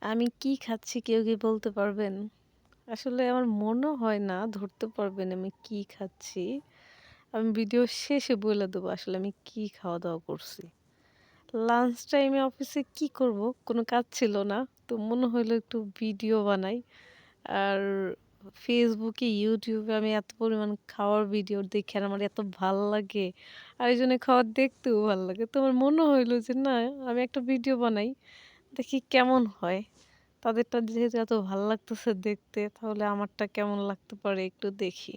আমি কি খাচ্ছি কেউ কি বলতে পারবেন? আসলে আমার মনে হয় না ধরতে পারবেন আমি কি খাচ্ছি। আমি ভিডিও শেষে বইলা দেবো আসলে আমি কি খাওয়া-দাওয়া করছি। লাঞ্চ টাইমে অফিসে কি করব? কোনো কাজ ছিল না। তো মনে হইলো একটু ভিডিও বানাই। আর Facebook এ YouTube এ আমি এত পরিমাণ খাওয়ার ভিডিও দেখি আর আমার এত ভাল লাগে। আর এজন্য খাবার দেখতেও ভাল লাগে। তো আমার মনে হইলো যে না আমি একটা ভিডিও বানাই। দেখি কেমন হয়। তাদেরটা যেহেতু এত ভাল লাগতেছে দেখতে, তাহলে আমারটা কেমন লাগতে পারে একটু দেখি।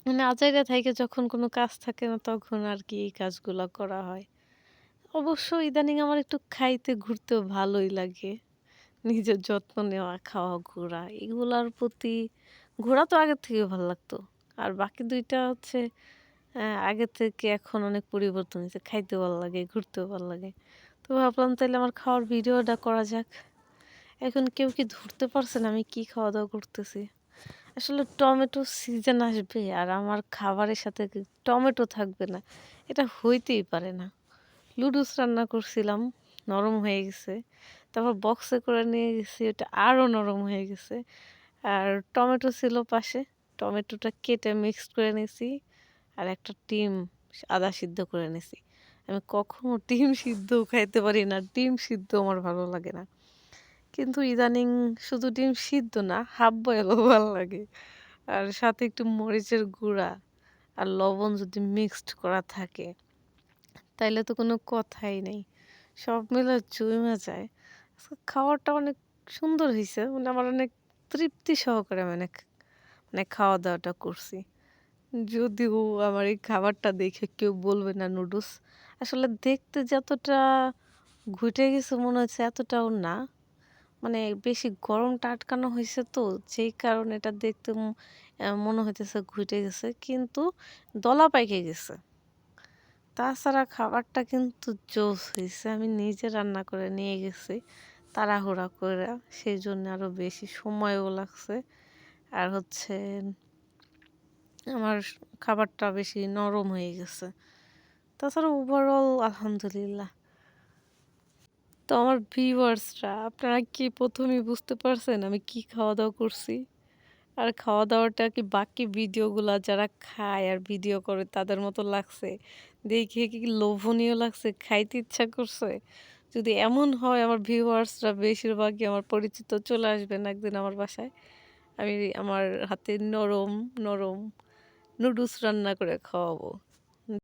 মানে আজাইরা থাইকা যখন কোনো কাজ থাকে না, তখন আরকি এই কাজগুলা করা হয়। অবশ্য ইদানিং আমার একটু খাইতে ঘুরতেও ভালোই লাগে। নিজের যত্ন নেওয়া, খাওয়া, ঘোরা এগুলার প্রতি ঘোরা তো আগের থেকে ভাল লাগতো। আর বাকি ২ টা হচ্ছে আগের থেকে এখন অনেক পরিবর্তন হইছে। খাইতে ভাল লাগে, ঘুরতেও ভাল লাগে। তো ভাবলাম তাইলে আমার খাওয়ার ভিডিওটা করা যাক। এখন কেউ কি ধরতে পারছেন আমি কি খাওয়া-দাওয়া করতেছি? আসলে টমেটো সিজন আসবে আর আমার খাবারের সাথে টমেটো থাকবে না। এটা হইতেই পারে না। লুডুস রান্না করছিলাম, নরম হয়ে গেছে। তারপর বক্সে করে নিয়ে গেছি, ওটা আরও নরম হয়ে গেছে। আর টমেটো ছিল পাশে, টমেটোটা কেটে মিক্সড করে নিছি। আর একটা ডিম আধা সিদ্ধ করে নিছি। আমি কখনো ডিম সিদ্ধও খাইতে পারি না, ডিম সিদ্ধ আমার ভালো লাগে না। কিন্তু ইদানিং শুধু ডিম সিদ্ধ না, হাফ বয়েলও ভাল লাগে। আর সাথে একটু মরিচের গুঁড়া আর লবণ যদি মিক্সড করা থাকে, তাইলে তো কোনো কথাই নেই। সব মিলে জইমা যায়। আজকে খাওয়াটা অনেক সুন্দর হইছে। মানে আমার অনেক তৃপ্তি সহকারে মানে খাওয়া-দাওয়াটা করছি। যদিও আমার এই খাবারটা দেখে কেউ বলবে না নুডলস। আসলে দেখতে যতটা ঘুটে গেছে মনে হচ্ছে এতটাও না। মানে বেশি গরমটা আটকানো হইছে তো, যেই কারণে এটা দেখতে মনে হইতেছে ঘুইটে গেছে। কিন্তু দলা পাইকে গেছে। তাছাড়া খাবারটা কিন্তু জোস হইছে। আমি নিজে রান্না করে নিয়ে গেছি তাড়াহুড়া কইরা। সেজন্য আরো বেশি সময়ও লাগছে। আর হচ্ছে আমার খাবারটা বেশি নরম হয়ে গেছে। তাছাড়া ওভারঅল আলহামদুলিল্লাহ। তো আমার ভিউয়ার্সরা আপনারা কি ১ম এই বুঝতে পারছেন আমি কি খাওয়া-দাওয়া করছি? আর খাওয়া-দাওয়াটা কি বাকি ভিডিওগুলা যারা খায় আর ভিডিও করে তাদের মতো লাগছে? দেখে কি লোভনীয় লাগছে? খাইতে ইচ্ছা করছে? যদি এমন হয় আমার ভিউয়ার্সরা বেশিরভাগই আমার পরিচিত চলে আসবেন একদিন আমার বাসায়। আমি আমার হাতে নরম, নরম নুডলস রান্না করে খাওয়াবো।